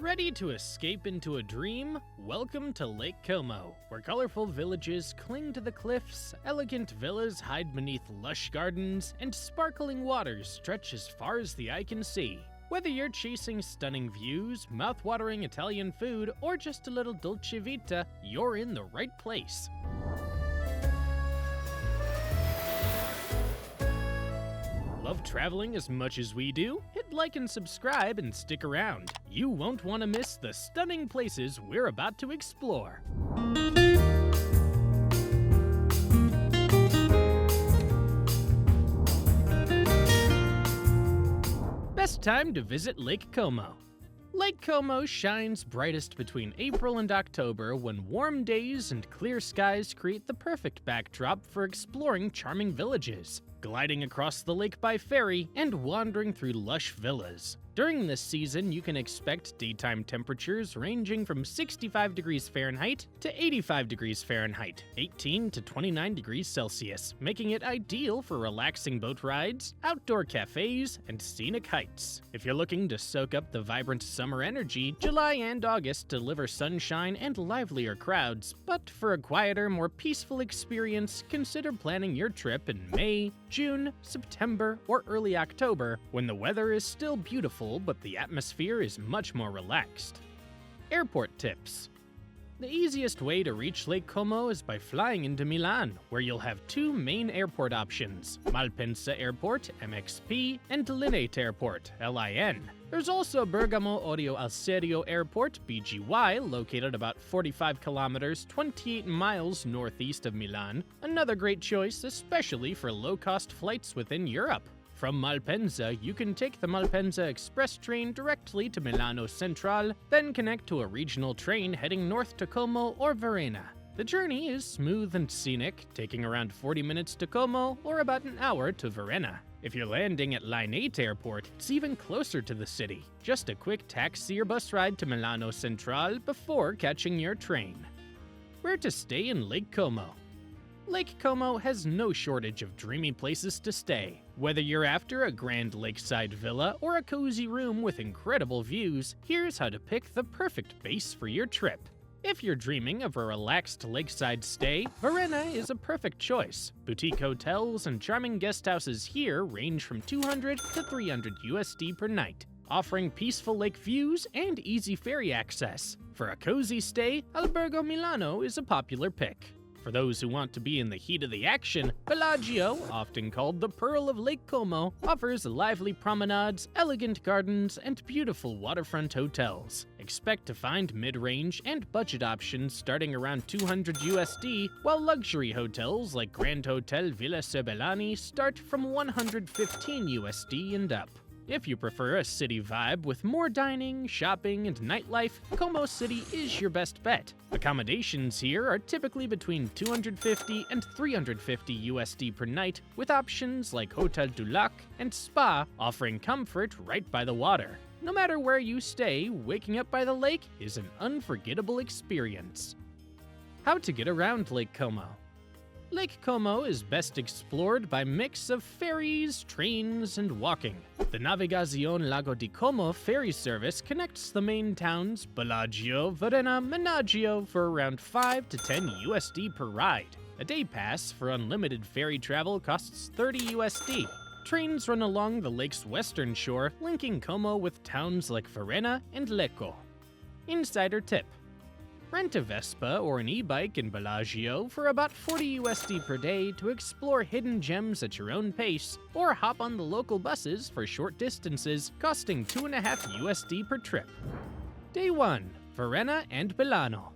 Ready to escape into a dream? Welcome to Lake Como, where colorful villages cling to the cliffs, elegant villas hide beneath lush gardens, and sparkling waters stretch as far as the eye can see. Whether you're chasing stunning views, mouth-watering Italian food, or just a little dolce vita, you're in the right place. Love traveling as much as we do? Hit like and subscribe and stick around. You won't want to miss the stunning places we're about to explore. Best time to visit Lake Como. Lake Como shines brightest between April and October when warm days and clear skies create the perfect backdrop for exploring charming villages, gliding across the lake by ferry, and wandering through lush villas. During this season, you can expect daytime temperatures ranging from 65 degrees Fahrenheit to 85 degrees Fahrenheit, 18 to 29 degrees Celsius, making it ideal for relaxing boat rides, outdoor cafes, and scenic hikes. If you're looking to soak up the vibrant summer energy, July and August deliver sunshine and livelier crowds, but for a quieter, more peaceful experience, consider planning your trip in May, June, September, or early October, when the weather is still beautiful but the atmosphere is much more relaxed. Airport tips. The easiest way to reach Lake Como is by flying into Milan, where you'll have two main airport options, Malpensa Airport, MXP, and Linate Airport, LIN. There's also Bergamo Orio al Serio Airport, BGY, located about 45 kilometers, 28 miles northeast of Milan, another great choice, especially for low-cost flights within Europe. From Malpensa, you can take the Malpensa Express train directly to Milano Centrale, then connect to a regional train heading north to Como or Varenna. The journey is smooth and scenic, taking around 40 minutes to Como or about an hour to Varenna. If you're landing at Linate Airport, it's even closer to the city. Just a quick taxi or bus ride to Milano Centrale before catching your train. Where to stay in Lake Como? Lake Como has no shortage of dreamy places to stay. Whether you're after a grand lakeside villa or a cozy room with incredible views, here's how to pick the perfect base for your trip. If you're dreaming of a relaxed lakeside stay, Varenna is a perfect choice. Boutique hotels and charming guest houses here range from $200 to $300 USD per night, offering peaceful lake views and easy ferry access. For a cozy stay, Albergo Milano is a popular pick. For those who want to be in the heat of the action, Bellagio, often called the Pearl of Lake Como, offers lively promenades, elegant gardens, and beautiful waterfront hotels. Expect to find mid-range and budget options starting around $200 USD, while luxury hotels like Grand Hotel Villa Sebelani start from $115 USD and up. If you prefer a city vibe with more dining, shopping, and nightlife, Como City is your best bet. Accommodations here are typically between $250 and $350 USD per night, with options like Hotel du Lac and Spa offering comfort right by the water. No matter where you stay, waking up by the lake is an unforgettable experience. How to get around Lake Como? Lake Como is best explored by a mix of ferries, trains, and walking. The Navigazione Lago di Como ferry service connects the main towns Bellagio, Varenna, Menaggio for around 5 to 10 USD per ride. A day pass for unlimited ferry travel costs 30 USD. Trains run along the lake's western shore, linking Como with towns like Varenna and Lecco. Insider tip. Rent a Vespa or an e-bike in Bellagio for about 40 USD per day to explore hidden gems at your own pace, or hop on the local buses for short distances, costing 2.5 USD per trip. Day 1. Varenna and Bellano.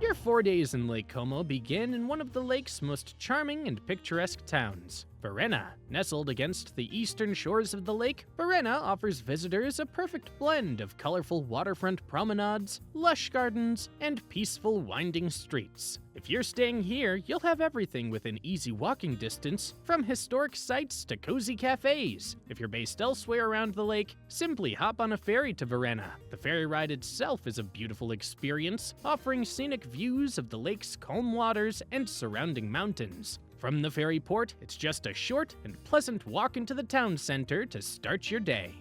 Your 4 days in Lake Como begin in one of the lake's most charming and picturesque towns, Varenna. Nestled against the eastern shores of the lake, Varenna offers visitors a perfect blend of colorful waterfront promenades, lush gardens, and peaceful winding streets. If you're staying here, you'll have everything within easy walking distance, from historic sites to cozy cafes. If you're based elsewhere around the lake, simply hop on a ferry to Varenna. The ferry ride itself is a beautiful experience, offering scenic views of the lake's calm waters and surrounding mountains. From the ferry port, it's just a short and pleasant walk into the town center to start your day.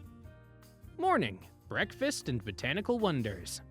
Morning. breakfast and botanical wonders.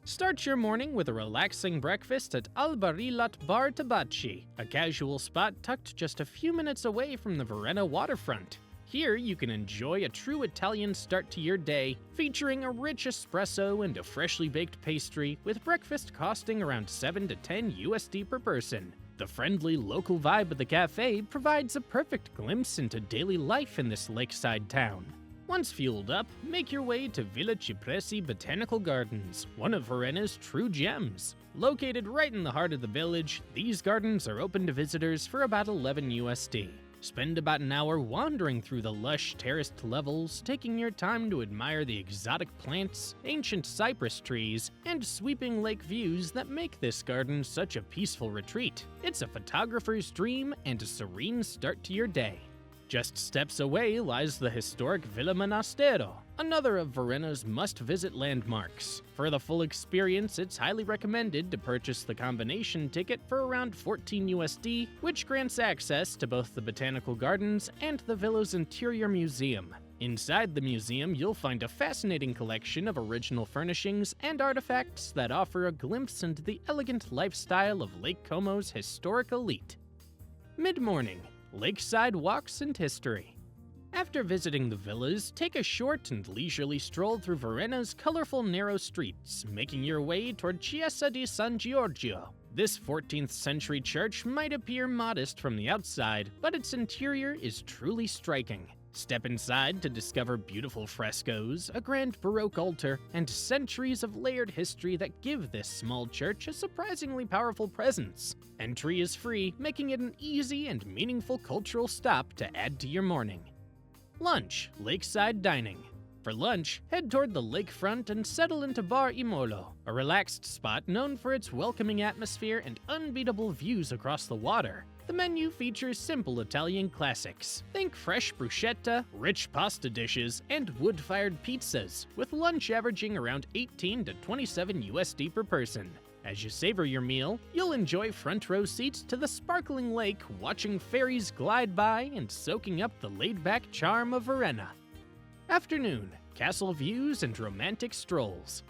Start your morning with a relaxing breakfast at Al Barilat Bar Tabacci, a casual spot tucked just a few minutes away from the Varenna waterfront. Here, you can enjoy a true Italian start to your day, featuring a rich espresso and a freshly baked pastry, with breakfast costing around 7 to 10 USD per person. The friendly local vibe of the cafe provides a perfect glimpse into daily life in this lakeside town. Once fueled up, make your way to Villa Cipressi Botanical Gardens, one of Varenna's true gems. Located right in the heart of the village, these gardens are open to visitors for about 11 USD. Spend about an hour wandering through the lush terraced levels, taking your time to admire the exotic plants, ancient cypress trees, and sweeping lake views that make this garden such a peaceful retreat. It's a photographer's dream and a serene start to your day. Just steps away lies the historic Villa Monastero, another of Varenna's must-visit landmarks. For the full experience, it's highly recommended to purchase the combination ticket for around 14 USD, which grants access to both the botanical gardens and the villa's interior museum. Inside the museum, you'll find a fascinating collection of original furnishings and artifacts that offer a glimpse into the elegant lifestyle of Lake Como's historic elite. Mid-morning, lakeside walks and history. After visiting the villas, take a short and leisurely stroll through Varenna's colorful narrow streets, making your way toward Chiesa di San Giorgio. This 14th century church might appear modest from the outside, but its interior is truly striking. Step inside to discover beautiful frescoes, a grand Baroque altar, and centuries of layered history that give this small church a surprisingly powerful presence. Entry is free, making it an easy and meaningful cultural stop to add to your morning. Lunch, lakeside dining. For lunch, head toward the lakefront and settle into Bar Imolo, a relaxed spot known for its welcoming atmosphere and unbeatable views across the water. The menu features simple Italian classics. Think fresh bruschetta, rich pasta dishes, and wood-fired pizzas, with lunch averaging around 18 to 27 USD per person. As you savor your meal, you'll enjoy front-row seats to the sparkling lake, watching ferries glide by and soaking up the laid-back charm of Varenna. Afternoon, castle views and romantic strolls.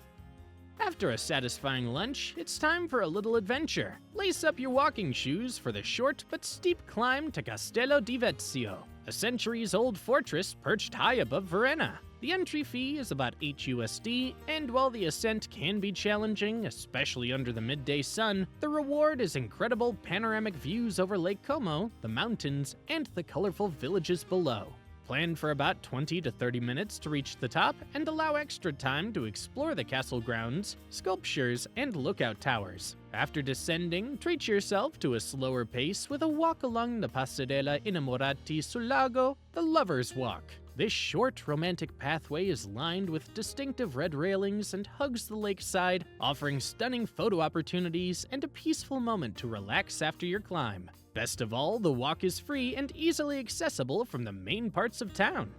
After a satisfying lunch, it's time for a little adventure. Lace up your walking shoes for the short but steep climb to Castello di Vezio, a centuries-old fortress perched high above Varenna. The entry fee is about 8 USD, and while the ascent can be challenging, especially under the midday sun, the reward is incredible panoramic views over Lake Como, the mountains, and the colorful villages below. Plan for about 20 to 30 minutes to reach the top and allow extra time to explore the castle grounds, sculptures, and lookout towers. After descending, treat yourself to a slower pace with a walk along the Passerella Innamorati sul Lago, the Lover's Walk. This short, romantic pathway is lined with distinctive red railings and hugs the lakeside, offering stunning photo opportunities and a peaceful moment to relax after your climb. Best of all, the walk is free and easily accessible from the main parts of town.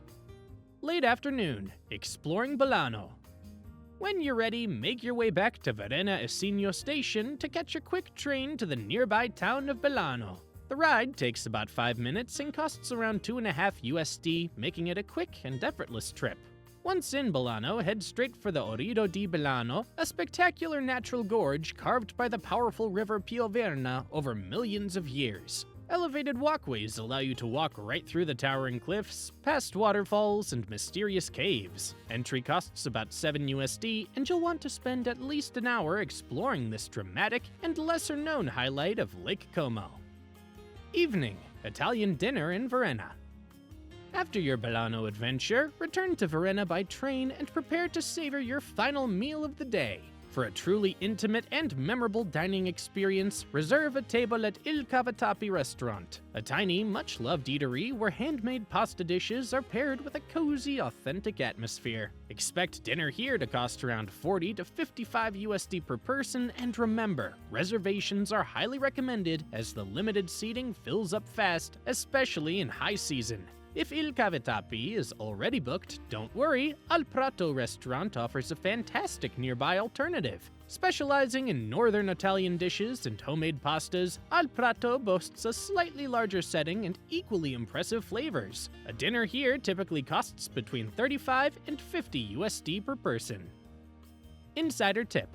Late afternoon, exploring Bellano. When you're ready, make your way back to Varenna Esigno Station to catch a quick train to the nearby town of Bellano. The ride takes about 5 minutes and costs around 2.5 USD, making it a quick and effortless trip. Once in Bellano, head straight for the Orido di Bellano, a spectacular natural gorge carved by the powerful river Pioverne over millions of years. Elevated walkways allow you to walk right through the towering cliffs, past waterfalls and mysterious caves. Entry costs about 7 USD, and you'll want to spend at least an hour exploring this dramatic and lesser-known highlight of Lake Como. Evening, Italian dinner in Varenna. After your Bellano adventure, return to Varenna by train and prepare to savor your final meal of the day. For a truly intimate and memorable dining experience, reserve a table at Il Cavatappi restaurant, a tiny, much-loved eatery where handmade pasta dishes are paired with a cozy, authentic atmosphere. Expect dinner here to cost around 40 to 55 USD per person, and remember, reservations are highly recommended as the limited seating fills up fast, especially in high season. If Il Cavitapi is already booked, don't worry, Al Prato restaurant offers a fantastic nearby alternative. Specializing in northern Italian dishes and homemade pastas, Al Prato boasts a slightly larger setting and equally impressive flavors. A dinner here typically costs between 35 and 50 USD per person. Insider tip: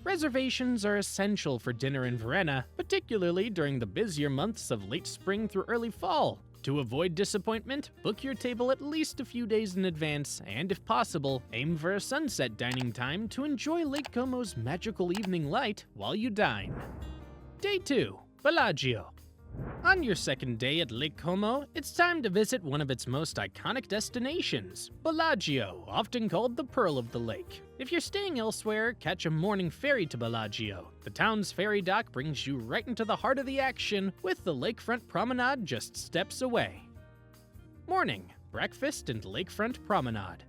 reservations are essential for dinner in Varenna, particularly during the busier months of late spring through early fall. To avoid disappointment, book your table at least a few days in advance, and if possible, aim for a sunset dining time to enjoy Lake Como's magical evening light while you dine. Day 2. Bellagio. On your second day at Lake Como, it's time to visit one of its most iconic destinations, Bellagio, often called the Pearl of the Lake. If you're staying elsewhere, catch a morning ferry to Bellagio. The town's ferry dock brings you right into the heart of the action, with the lakefront promenade just steps away. Morning, breakfast and lakefront promenade.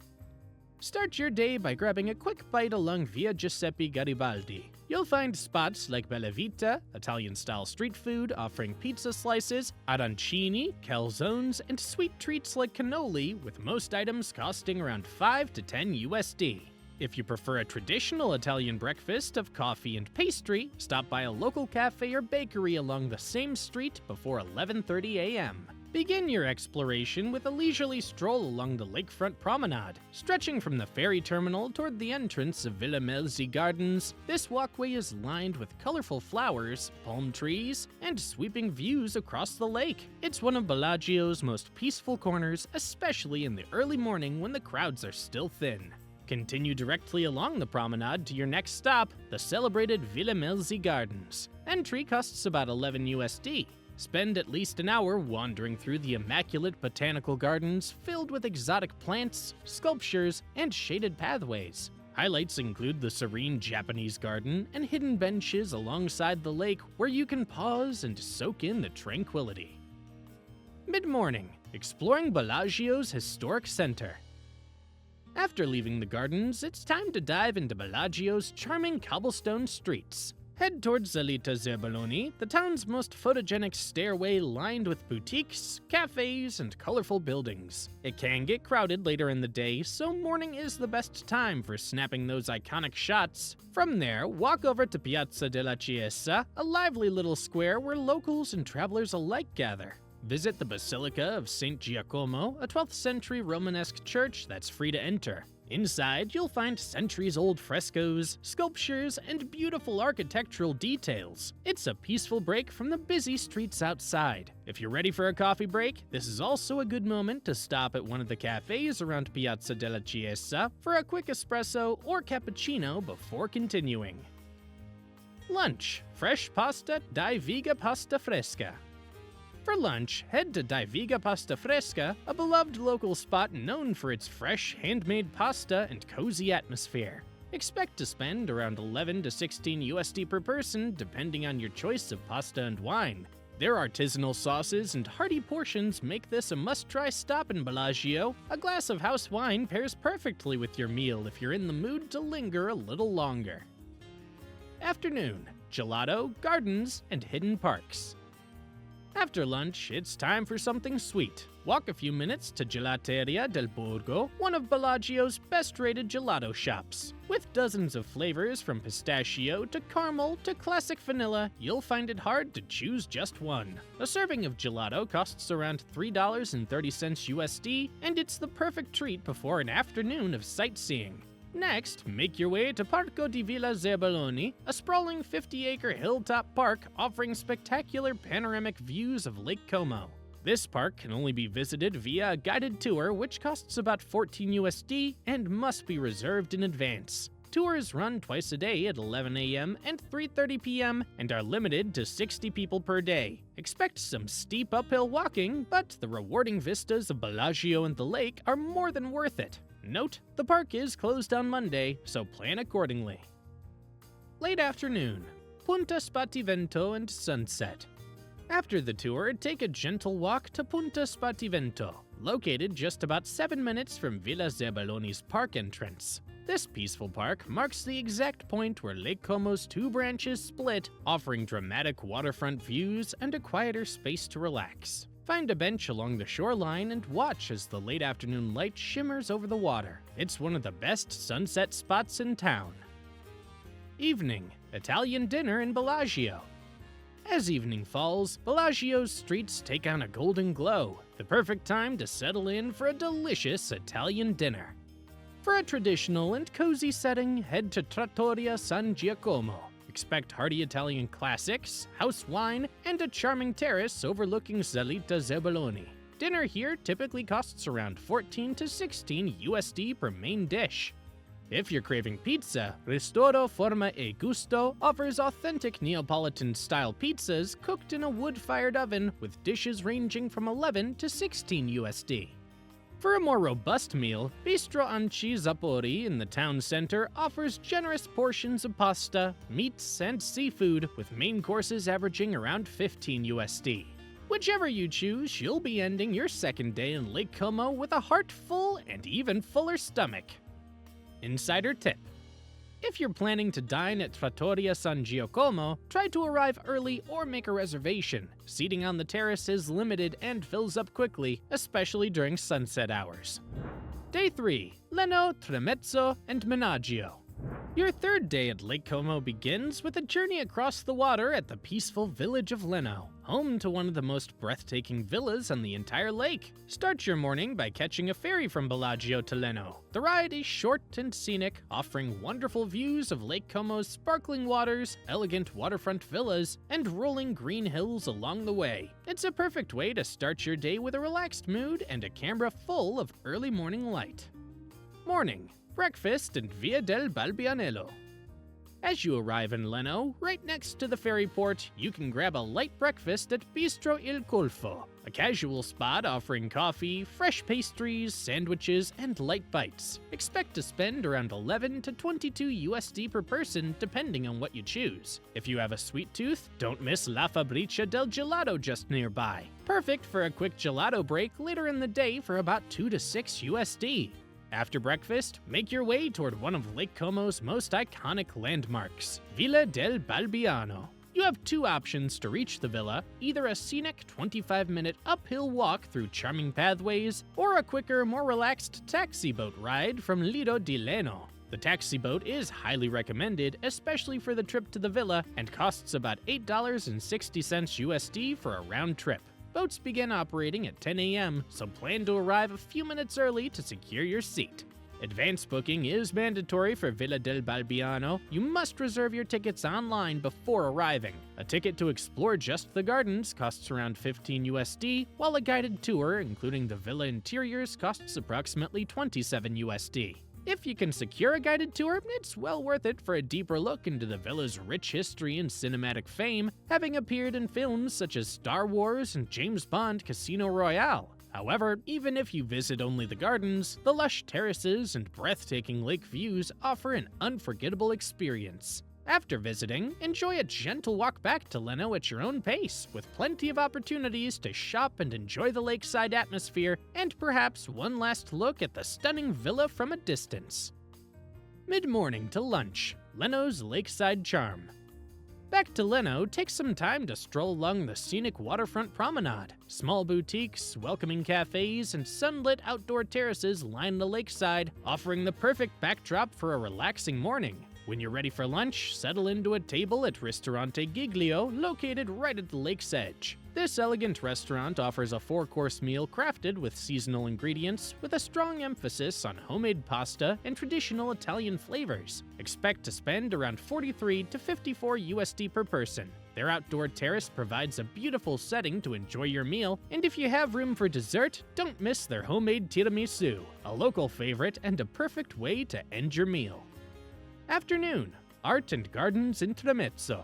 Start your day by grabbing a quick bite along Via Giuseppe Garibaldi. You'll find spots like Bella Vita, Italian-style street food offering pizza slices, arancini, calzones, and sweet treats like cannoli, with most items costing around 5 to 10 USD. If you prefer a traditional Italian breakfast of coffee and pastry, stop by a local cafe or bakery along the same street before 11:30 a.m. Begin your exploration with a leisurely stroll along the lakefront promenade. Stretching from the ferry terminal toward the entrance of Villa Melzi Gardens, this walkway is lined with colorful flowers, palm trees, and sweeping views across the lake. It's one of Bellagio's most peaceful corners, especially in the early morning when the crowds are still thin. Continue directly along the promenade to your next stop, the celebrated Villa Melzi Gardens. Entry costs about 11 USD. Spend at least an hour wandering through the immaculate botanical gardens filled with exotic plants, sculptures, and shaded pathways. Highlights include the serene Japanese garden and hidden benches alongside the lake where you can pause and soak in the tranquility. Mid-morning, exploring Bellagio's historic center. After leaving the gardens, it's time to dive into Bellagio's charming cobblestone streets. Head towards Zalita Zerbaloni, the town's most photogenic stairway lined with boutiques, cafes, and colorful buildings. It can get crowded later in the day, so morning is the best time for snapping those iconic shots. From there, walk over to Piazza della Chiesa, a lively little square where locals and travelers alike gather. Visit the Basilica of St. Giacomo, a 12th century Romanesque church that's free to enter. Inside, you'll find centuries-old frescoes, sculptures, and beautiful architectural details. It's a peaceful break from the busy streets outside. If you're ready for a coffee break, this is also a good moment to stop at one of the cafes around Piazza della Chiesa for a quick espresso or cappuccino before continuing. Lunch: fresh pasta di Viga Pasta Fresca. For lunch, head to Di Viga Pasta Fresca, a beloved local spot known for its fresh, handmade pasta and cozy atmosphere. Expect to spend around 11 to 16 USD per person, depending on your choice of pasta and wine. Their artisanal sauces and hearty portions make this a must-try stop in Bellagio. A glass of house wine pairs perfectly with your meal if you're in the mood to linger a little longer. Afternoon: gelato, gardens, and hidden parks. After lunch, it's time for something sweet. Walk a few minutes to Gelateria del Borgo, one of Bellagio's best-rated gelato shops. With dozens of flavors from pistachio to caramel to classic vanilla, you'll find it hard to choose just one. A serving of gelato costs around $3.30 USD, and it's the perfect treat before an afternoon of sightseeing. Next, make your way to Parco di Villa Zerbaloni, a sprawling 50-acre hilltop park offering spectacular panoramic views of Lake Como. This park can only be visited via a guided tour, which costs about 14 USD and must be reserved in advance. Tours run twice a day at 11 a.m. and 3:30 p.m. and are limited to 60 people per day. Expect some steep uphill walking, but the rewarding vistas of Bellagio and the lake are more than worth it. Note, the park is closed on Monday, so plan accordingly. Late afternoon: Punta Spativento and sunset. After the tour, take a gentle walk to Punta Spativento, located just about 7 minutes from Villa Zerbaloni's park entrance. This peaceful park marks the exact point where Lake Como's two branches split, offering dramatic waterfront views and a quieter space to relax. Find a bench along the shoreline and watch as the late afternoon light shimmers over the water. It's one of the best sunset spots in town. Evening, Italian dinner in Bellagio. As evening falls, Bellagio's streets take on a golden glow, the perfect time to settle in for a delicious Italian dinner. For a traditional and cozy setting, head to Trattoria San Giacomo. Expect hearty Italian classics, house wine, and a charming terrace overlooking Salita Zeboloni. Dinner here typically costs around 14 to 16 USD per main dish. If you're craving pizza, Ristoro Forma e Gusto offers authentic Neapolitan-style pizzas cooked in a wood-fired oven with dishes ranging from 11 to 16 USD. For a more robust meal, Bistro Anci Zappori in the town center offers generous portions of pasta, meats, and seafood, with main courses averaging around 15 USD. Whichever you choose, you'll be ending your second day in Lake Como with a heart full and even fuller stomach. Insider tip: if you're planning to dine at Trattoria San Giacomo, try to arrive early or make a reservation. Seating on the terrace is limited and fills up quickly, especially during sunset hours. Day 3. Lenno, Tremezzo, and Menaggio. Your third day at Lake Como begins with a journey across the water at the peaceful village of Lenno, home to one of the most breathtaking villas on the entire lake. Start your morning by catching a ferry from Bellagio to Lenno. The ride is short and scenic, offering wonderful views of Lake Como's sparkling waters, elegant waterfront villas, and rolling green hills along the way. It's a perfect way to start your day with a relaxed mood and a camera full of early morning light. Morning. Breakfast and Via del Balbianello. As you arrive in Lenno, right next to the ferry port, you can grab a light breakfast at Bistro Il Colfo, a casual spot offering coffee, fresh pastries, sandwiches, and light bites. Expect to spend around 11 to 22 USD per person depending on what you choose. If you have a sweet tooth, don't miss La Fabbrica del Gelato just nearby. Perfect for a quick gelato break later in the day for about 2 to 6 USD. After breakfast, make your way toward one of Lake Como's most iconic landmarks, Villa del Balbiano. You have two options to reach the villa, either a scenic 25-minute uphill walk through charming pathways, or a quicker, more relaxed taxi boat ride from Lido di Lenno. The taxi boat is highly recommended, especially for the trip to the villa, and costs about $8.60 USD for a round trip. Boats begin operating at 10 a.m., so plan to arrive a few minutes early to secure your seat. Advance booking is mandatory for Villa del Balbiano. You must reserve your tickets online before arriving. A ticket to explore just the gardens costs around 15 USD, while a guided tour, including the villa interiors, costs approximately 27 USD. If you can secure a guided tour, it's well worth it for a deeper look into the villa's rich history and cinematic fame, having appeared in films such as Star Wars and James Bond Casino Royale. However, even if you visit only the gardens, the lush terraces and breathtaking lake views offer an unforgettable experience. After visiting, enjoy a gentle walk back to Lenno at your own pace, with plenty of opportunities to shop and enjoy the lakeside atmosphere, and perhaps one last look at the stunning villa from a distance. Mid-morning to lunch, Lenno's lakeside charm. Back to Lenno, take some time to stroll along the scenic waterfront promenade. Small boutiques, welcoming cafes, and sunlit outdoor terraces line the lakeside, offering the perfect backdrop for a relaxing morning. When you're ready for lunch, settle into a table at Ristorante Giglio, located right at the lake's edge. This elegant restaurant offers a 4-course meal crafted with seasonal ingredients, with a strong emphasis on homemade pasta and traditional Italian flavors. Expect to spend around 43 to 54 USD per person. Their outdoor terrace provides a beautiful setting to enjoy your meal, and if you have room for dessert, don't miss their homemade tiramisu, a local favorite and a perfect way to end your meal. Afternoon, art and gardens in Tremezzo.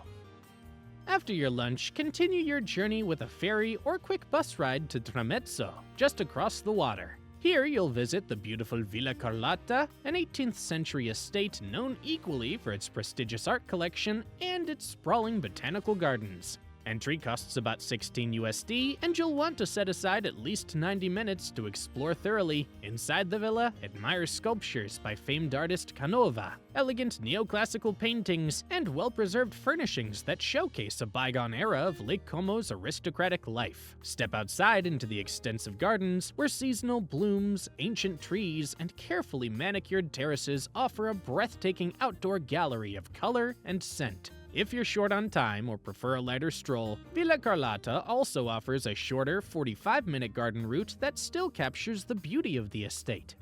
After your lunch, continue your journey with a ferry or quick bus ride to Tremezzo, just across the water. Here you'll visit the beautiful Villa Carlotta, an 18th century estate known equally for its prestigious art collection and its sprawling botanical gardens. Entry costs about 16 USD, and you'll want to set aside at least 90 minutes to explore thoroughly. Inside the villa, admire sculptures by famed artist Canova, elegant neoclassical paintings, and well-preserved furnishings that showcase a bygone era of Lake Como's aristocratic life. Step outside into the extensive gardens, where seasonal blooms, ancient trees, and carefully manicured terraces offer a breathtaking outdoor gallery of color and scent. If you're short on time or prefer a lighter stroll, Villa Carlotta also offers a shorter 45-minute garden route that still captures the beauty of the estate.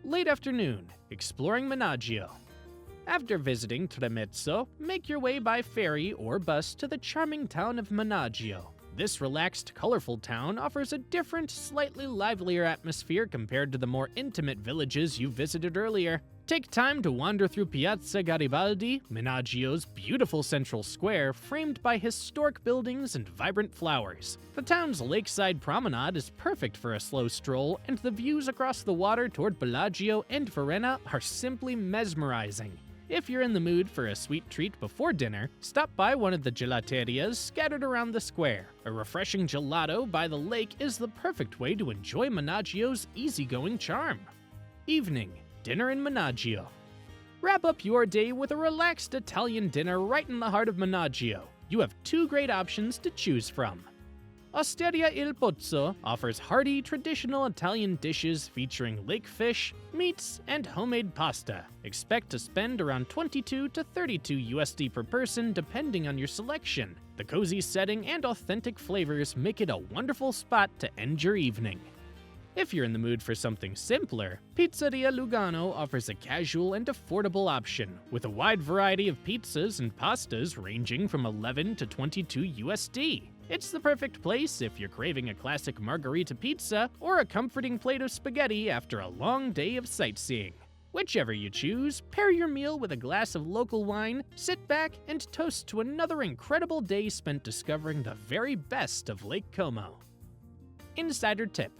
Late afternoon, exploring Menaggio. After visiting Tremezzo, make your way by ferry or bus to the charming town of Menaggio. This relaxed, colorful town offers a different, slightly livelier atmosphere compared to the more intimate villages you visited earlier. Take time to wander through Piazza Garibaldi, Menaggio's beautiful central square framed by historic buildings and vibrant flowers. The town's lakeside promenade is perfect for a slow stroll, and the views across the water toward Bellagio and Varenna are simply mesmerizing. If you're in the mood for a sweet treat before dinner, stop by one of the gelaterias scattered around the square. A refreshing gelato by the lake is the perfect way to enjoy Menaggio's easygoing charm. Evening. Dinner in Menaggio. Wrap up your day with a relaxed Italian dinner right in the heart of Menaggio. You have two great options to choose from. Osteria Il Pozzo offers hearty, traditional Italian dishes featuring lake fish, meats, and homemade pasta. Expect to spend around 22 to 32 USD per person depending on your selection. The cozy setting and authentic flavors make it a wonderful spot to end your evening. If you're in the mood for something simpler, Pizzeria Lugano offers a casual and affordable option, with a wide variety of pizzas and pastas ranging from 11 to 22 USD. It's the perfect place if you're craving a classic margherita pizza or a comforting plate of spaghetti after a long day of sightseeing. Whichever you choose, pair your meal with a glass of local wine, sit back, and toast to another incredible day spent discovering the very best of Lake Como. Insider tip.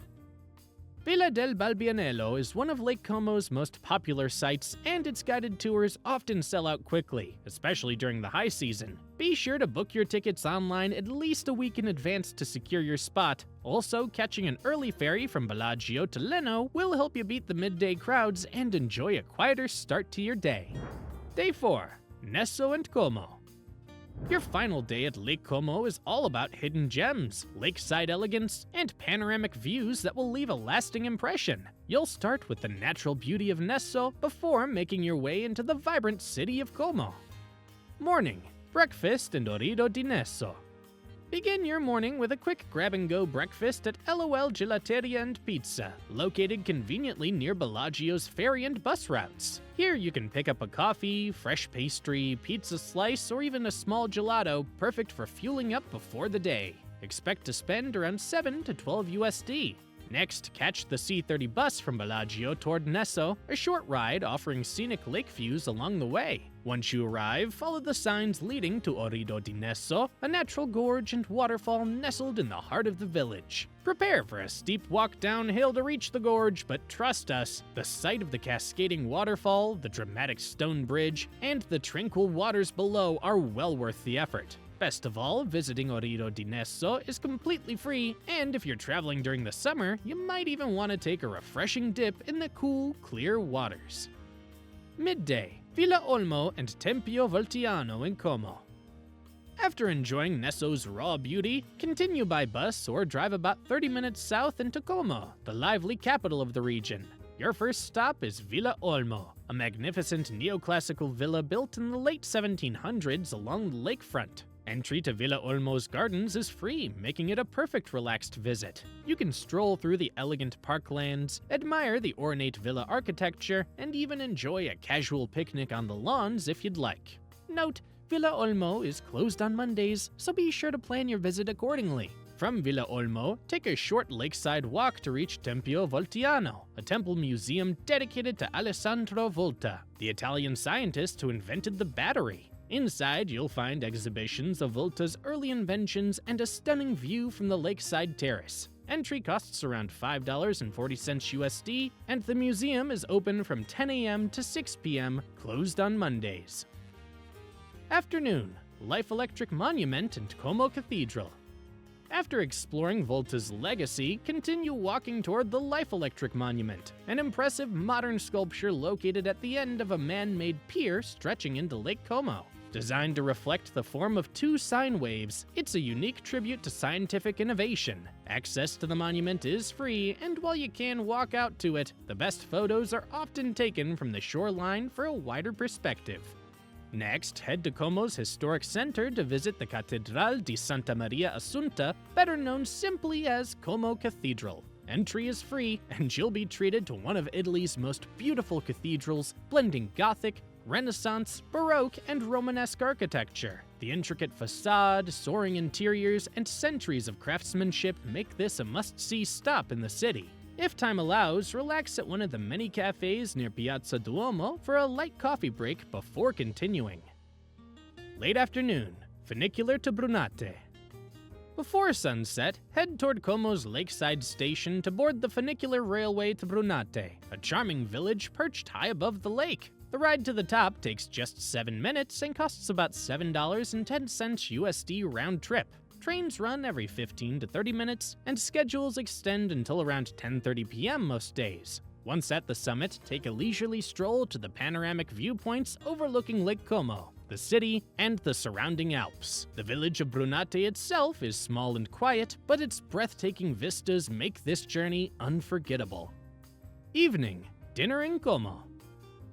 Villa del Balbianello is one of Lake Como's most popular sites, and its guided tours often sell out quickly, especially during the high season. Be sure to book your tickets online at least a week in advance to secure your spot. Also, catching an early ferry from Bellagio to Lenno will help you beat the midday crowds and enjoy a quieter start to your day. Day 4. Nesso Como. Your final day at Lake Como is all about hidden gems, lakeside elegance, and panoramic views that will leave a lasting impression. You'll start with the natural beauty of Nesso before making your way into the vibrant city of Como. Morning. Breakfast and Orido di Nesso. Begin your morning with a quick grab-and-go breakfast at LOL Gelateria and Pizza, located conveniently near Bellagio's ferry and bus routes. Here you can pick up a coffee, fresh pastry, pizza slice, or even a small gelato, perfect for fueling up before the day. Expect to spend around 7 to 12 USD. Next, catch the C30 bus from Bellagio toward Nesso, a short ride offering scenic lake views along the way. Once you arrive, follow the signs leading to Orido di Nesso, a natural gorge and waterfall nestled in the heart of the village. Prepare for a steep walk downhill to reach the gorge, but trust us, the sight of the cascading waterfall, the dramatic stone bridge, and the tranquil waters below are well worth the effort. Best of all, visiting Orido di Nesso is completely free, and if you're traveling during the summer, you might even want to take a refreshing dip in the cool, clear waters. Midday. Villa Olmo and Tempio Voltiano in Como. After enjoying Nesso's raw beauty, continue by bus or drive about 30 minutes south into Como, the lively capital of the region. Your first stop is Villa Olmo, a magnificent neoclassical villa built in the late 1700s along the lakefront. Entry to Villa Olmo's gardens is free, making it a perfect relaxed visit. You can stroll through the elegant parklands, admire the ornate villa architecture, and even enjoy a casual picnic on the lawns if you'd like. Note, Villa Olmo is closed on Mondays, so be sure to plan your visit accordingly. From Villa Olmo, take a short lakeside walk to reach Tempio Voltiano, a temple museum dedicated to Alessandro Volta, the Italian scientist who invented the battery. Inside, you'll find exhibitions of Volta's early inventions and a stunning view from the lakeside terrace. Entry costs around $5.40 USD, and the museum is open from 10 a.m. to 6 p.m., closed on Mondays. Afternoon. Life Electric Monument, and Como Cathedral. After exploring Volta's legacy, continue walking toward the Life Electric Monument, an impressive modern sculpture located at the end of a man-made pier stretching into Lake Como. Designed to reflect the form of two sine waves, it's a unique tribute to scientific innovation. Access to the monument is free, and while you can walk out to it, the best photos are often taken from the shoreline for a wider perspective. Next, head to Como's historic center to visit the Catedral di Santa Maria Assunta, better known simply as Como Cathedral. Entry is free, and you'll be treated to one of Italy's most beautiful cathedrals, blending Gothic, Renaissance, Baroque, and Romanesque architecture. The intricate facade, soaring interiors, and centuries of craftsmanship make this a must-see stop in the city. If time allows, relax at one of the many cafes near Piazza Duomo for a light coffee break before continuing. Late afternoon, funicular to Brunate. Before sunset, head toward Como's lakeside station to board the funicular railway to Brunate, a charming village perched high above the lake. The ride to the top takes just 7 minutes and costs about $7.10 USD round trip. Trains run every 15 to 30 minutes, and schedules extend until around 10:30 p.m. most days. Once at the summit, take a leisurely stroll to the panoramic viewpoints overlooking Lake Como, the city, and the surrounding Alps. The village of Brunate itself is small and quiet, but its breathtaking vistas make this journey unforgettable. Evening, dinner in Como.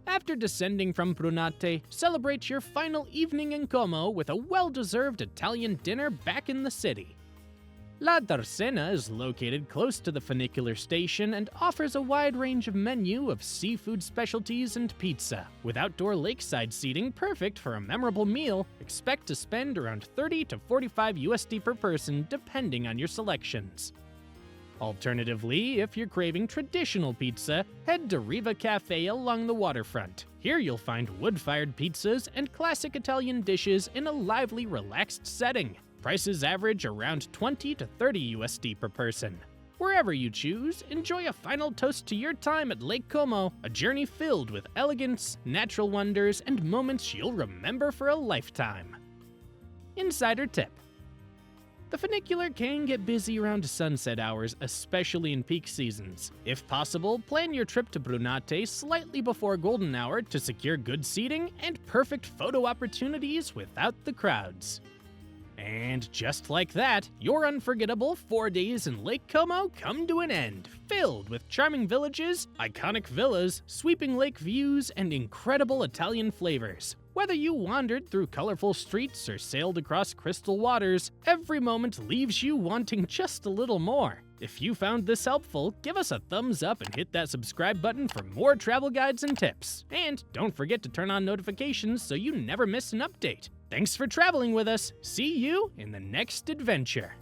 After descending from Brunate, celebrate your final evening in Como with a well-deserved Italian dinner back in the city. La Darsena is located close to the funicular station and offers a wide range of menu of seafood specialties and pizza. With outdoor lakeside seating perfect for a memorable meal, expect to spend around 30 to 45 USD per person depending on your selections. Alternatively, if you're craving traditional pizza, head to Riva Cafe along the waterfront. Here you'll find wood-fired pizzas and classic Italian dishes in a lively, relaxed setting. Prices average around 20 to 30 USD per person. Wherever you choose, enjoy a final toast to your time at Lake Como, a journey filled with elegance, natural wonders, and moments you'll remember for a lifetime. Insider tip. The funicular can get busy around sunset hours, especially in peak seasons. If possible, plan your trip to Brunate slightly before golden hour to secure good seating and perfect photo opportunities without the crowds. And just like that, your unforgettable 4 days in Lake Como come to an end, filled with charming villages, iconic villas, sweeping lake views, and incredible Italian flavors. Whether you wandered through colorful streets or sailed across crystal waters, every moment leaves you wanting just a little more. If you found this helpful, give us a thumbs up and hit that subscribe button for more travel guides and tips. And don't forget to turn on notifications so you never miss an update. Thanks for traveling with us. See you in the next adventure.